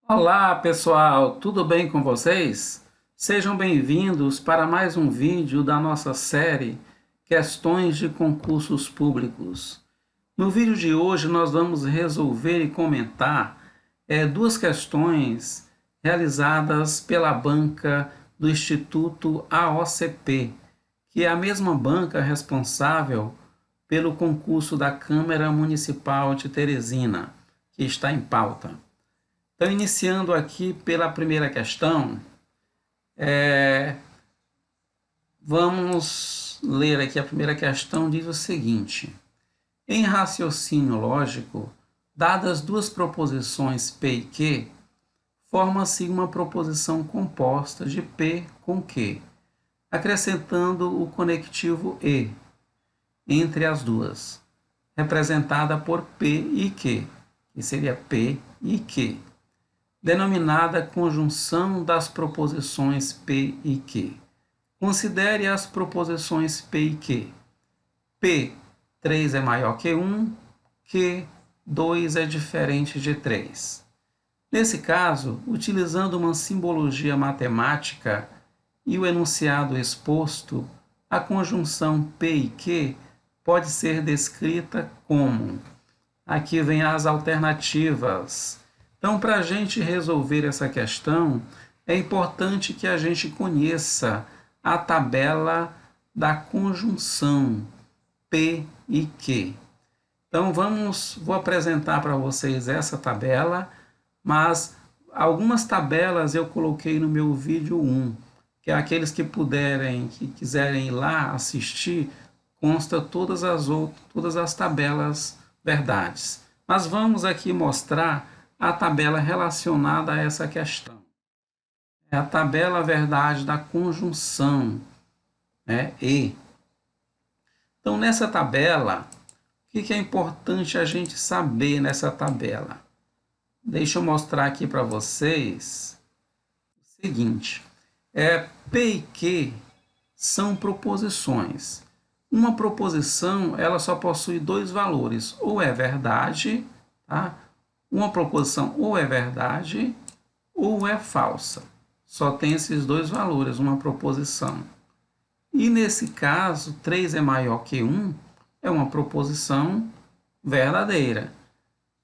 Olá pessoal, tudo bem com vocês? Sejam bem-vindos para mais um vídeo da nossa série Questões de Concursos Públicos. No vídeo de hoje nós vamos resolver e comentar duas questões realizadas pela banca do Instituto AOCP, que é a mesma banca responsável pelo concurso da Câmara Municipal de Teresina, que está em pauta. Então, iniciando aqui pela primeira questão, vamos ler aqui a primeira questão, diz o seguinte: em raciocínio lógico, dadas duas proposições P e Q, forma-se uma proposição composta de P com Q, acrescentando o conectivo E entre as duas, representada por P e Q, que seria P e Q, denominada conjunção das proposições P e Q. Considere as proposições P e Q. P, 3 é maior que 1, Q, 2 é diferente de 3. Nesse caso, utilizando uma simbologia matemática e o enunciado exposto, a conjunção P e Q pode ser descrita como... Aqui vem as alternativas. Então, para a gente resolver essa questão, é importante que a gente conheça a tabela da conjunção P e Q. Então, vou apresentar para vocês essa tabela, mas algumas tabelas eu coloquei no meu vídeo 1, que é aqueles que quiserem ir lá assistir, consta todas as tabelas verdades. Mas vamos aqui mostrar a tabela relacionada a essa questão. É a tabela verdade da conjunção, E. Então, nessa tabela, o que é importante a gente saber nessa tabela? Deixa eu mostrar aqui para vocês o seguinte. P e Q são proposições. Uma proposição, ela só possui dois valores, ou é verdade, tá? Uma proposição ou é verdade ou é falsa. Só tem esses dois valores, uma proposição. E nesse caso, 3 é maior que 1, é uma proposição verdadeira.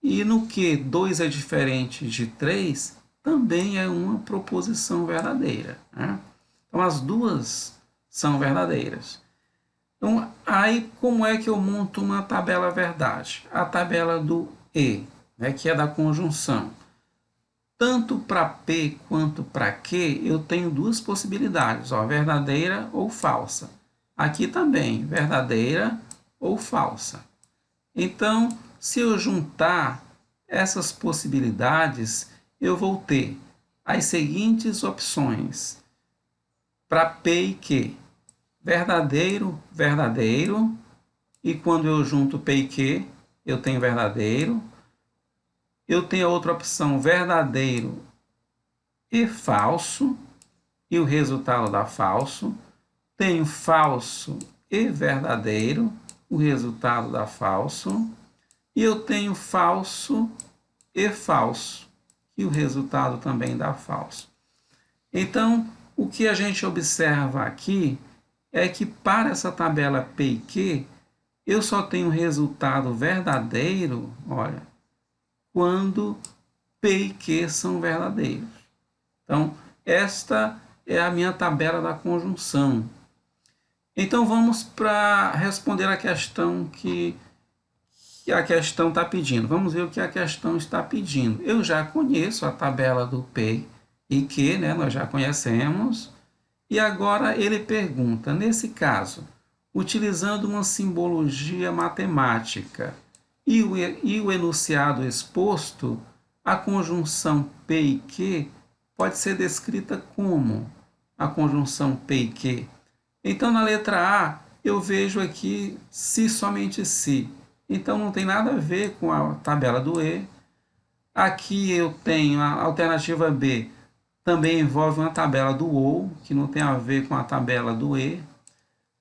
E no que 2 é diferente de 3, também é uma proposição verdadeira. Então, as duas são verdadeiras. Então, aí como é que eu monto uma tabela verdade? A tabela do E, que é da conjunção. Tanto para P quanto para Q, eu tenho duas possibilidades, verdadeira ou falsa. Aqui também, verdadeira ou falsa. Então, se eu juntar essas possibilidades, eu vou ter as seguintes opções para P e Q. Verdadeiro, verdadeiro, e quando eu junto P e Q, eu tenho verdadeiro. Eu tenho a outra opção, verdadeiro e falso, e o resultado dá falso. Tenho falso e verdadeiro, o resultado dá falso. E eu tenho falso e falso, e o resultado também dá falso. Então, o que a gente observa aqui é que para essa tabela P e Q, eu só tenho resultado verdadeiro, olha, quando P e Q são verdadeiros. Então, esta é a minha tabela da conjunção. Então, vamos para responder a questão que a questão está pedindo. Vamos ver o que a questão está pedindo. Eu já conheço a tabela do P e Q, nós já conhecemos. E agora ele pergunta, nesse caso, utilizando uma simbologia matemática e o enunciado exposto, a conjunção P e Q pode ser descrita como a conjunção P e Q. Então, na letra A, eu vejo aqui se, somente se. Então, não tem nada a ver com a tabela do E. Aqui eu tenho a alternativa B, também envolve uma tabela do OU, que não tem a ver com a tabela do E.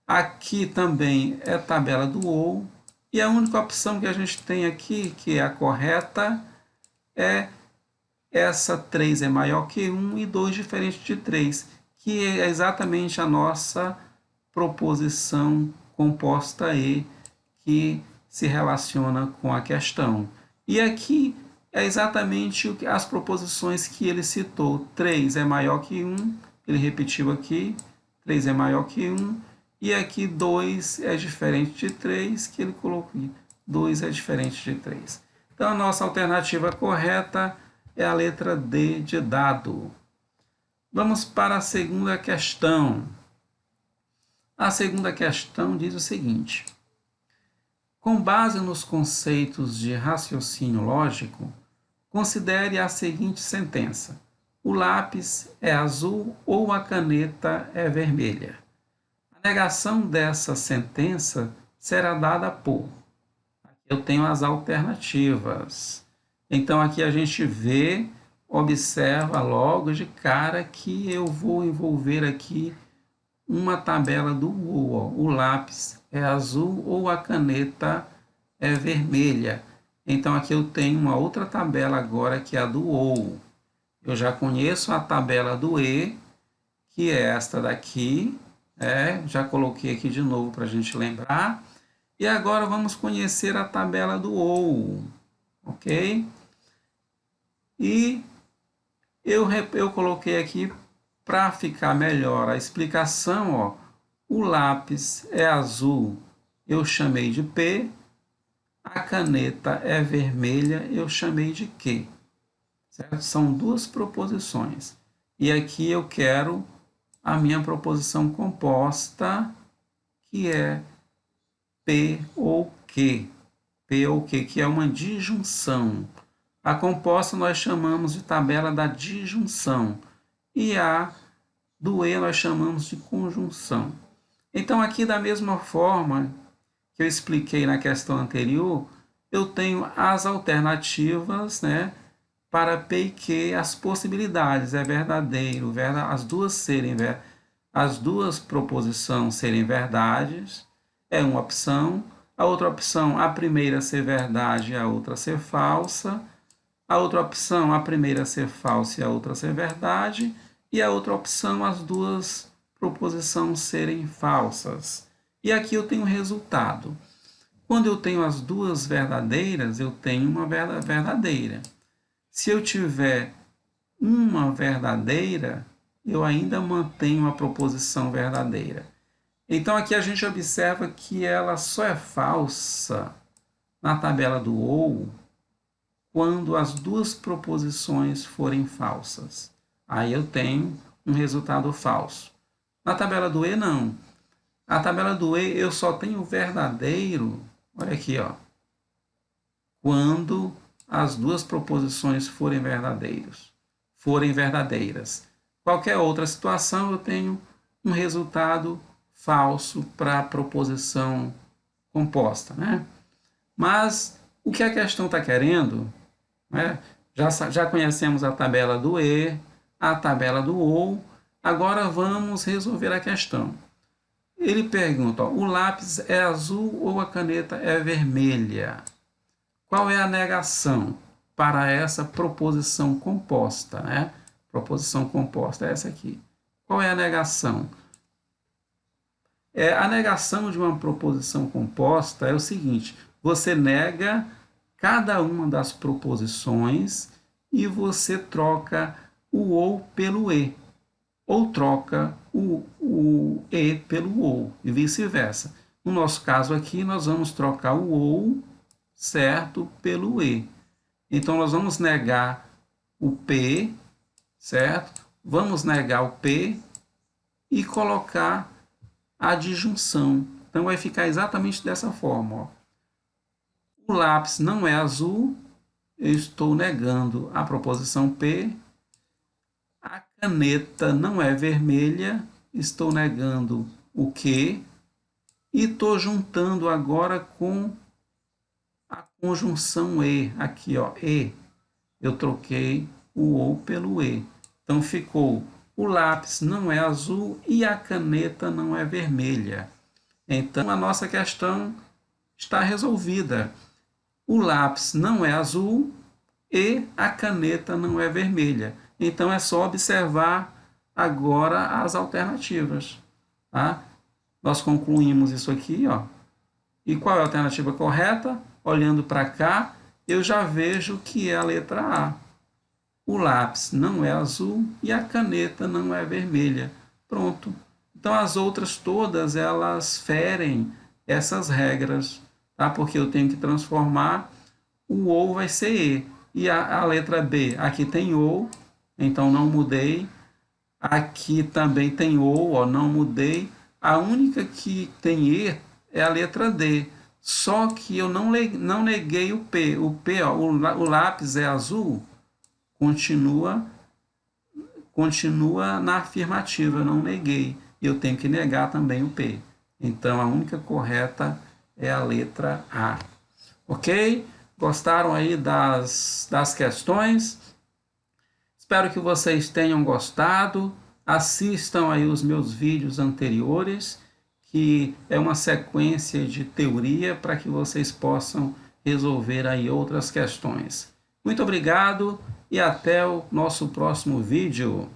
Aqui também é tabela do OU. E a única opção que a gente tem aqui, que é a correta, é essa 3 é maior que 1 e 2 diferente de 3, que é exatamente a nossa proposição composta E, que se relaciona com a questão. E aqui é exatamente as proposições que ele citou. 3 é maior que 1, ele repetiu aqui, 3 é maior que 1, e aqui 2 é diferente de 3, que ele colocou aqui. 2 é diferente de 3. Então, a nossa alternativa correta é a letra D de dado. Vamos para a segunda questão. A segunda questão diz o seguinte: com base nos conceitos de raciocínio lógico, considere a seguinte sentença: o lápis é azul ou a caneta é vermelha. A negação dessa sentença será dada por... Eu tenho as alternativas. Então, aqui a gente vê, observa logo de cara que eu vou envolver aqui uma tabela do ou. O lápis é azul ou a caneta é vermelha. Então, aqui eu tenho uma outra tabela agora, que é a do ou. Eu já conheço a tabela do e, que é esta daqui. Já coloquei aqui de novo para a gente lembrar. E agora vamos conhecer a tabela do ou, ok? E eu coloquei aqui para ficar melhor a explicação, ó, o lápis é azul, eu chamei de P, a caneta é vermelha, eu chamei de Q. Certo? São duas proposições. E aqui eu quero a minha proposição composta, que é P ou Q. P ou Q, que é uma disjunção. A composta nós chamamos de tabela da disjunção. E a do E nós chamamos de conjunção. Então, aqui da mesma forma que eu expliquei na questão anterior, eu tenho as alternativas, né, para P e Q, as possibilidades, é verdadeiro, as duas proposições serem verdades, é uma opção. A outra opção, a primeira ser verdade e a outra ser falsa. A outra opção, a primeira ser falsa e a outra ser verdade. E a outra opção, as duas proposições serem falsas. E aqui eu tenho o resultado. Quando eu tenho as duas verdadeiras, eu tenho uma verdadeira. Se eu tiver uma verdadeira, eu ainda mantenho a proposição verdadeira. Então, aqui a gente observa que ela só é falsa na tabela do ou quando as duas proposições forem falsas. Aí eu tenho um resultado falso. Na tabela do E, não. A tabela do E eu só tenho verdadeiro, olha aqui, ó, quando as duas proposições forem verdadeiras. Qualquer outra situação eu tenho um resultado falso para a proposição composta, né? Mas o que a questão está querendo, né? Já conhecemos a tabela do E, a tabela do ou, agora vamos resolver a questão. Ele pergunta, ó, o lápis é azul ou a caneta é vermelha? Qual é a negação para essa proposição composta, né? Proposição composta é essa aqui. Qual é a negação? A negação de uma proposição composta é o seguinte: você nega cada uma das proposições e você troca o ou pelo e, ou troca o e pelo ou, e vice-versa. No nosso caso aqui, nós vamos trocar o ou, certo, pelo e. Então, nós vamos negar o p, certo? Vamos negar o p e colocar a disjunção. Então, vai ficar exatamente dessa forma, ó. O lápis não é azul, eu estou negando a proposição P. A caneta não é vermelha, estou negando o Q. E estou juntando agora com a conjunção E. Aqui, ó, E. Eu troquei o ou pelo E. Então, ficou o lápis não é azul e a caneta não é vermelha. Então, a nossa questão está resolvida. O lápis não é azul, e a caneta não é vermelha. Então é só observar agora as alternativas. Tá? Nós concluímos isso aqui, ó. E qual é a alternativa correta? Olhando para cá, eu já vejo que é a letra A. O lápis não é azul e a caneta não é vermelha. Pronto. Então as outras todas elas ferem essas regras, tá? Porque eu tenho que transformar o ou vai ser e. E a letra B, aqui tem ou, então não mudei. Aqui também tem ou, ó, não mudei. A única que tem e é a letra D. Só que eu não neguei o P. O P, ó, o lápis é azul, continua na afirmativa, eu não neguei. Eu tenho que negar também o P. Então a única correta é a letra A. Ok? Gostaram aí das questões? Espero que vocês tenham gostado. Assistam aí os meus vídeos anteriores, que é uma sequência de teoria para que vocês possam resolver aí outras questões. Muito obrigado e até o nosso próximo vídeo.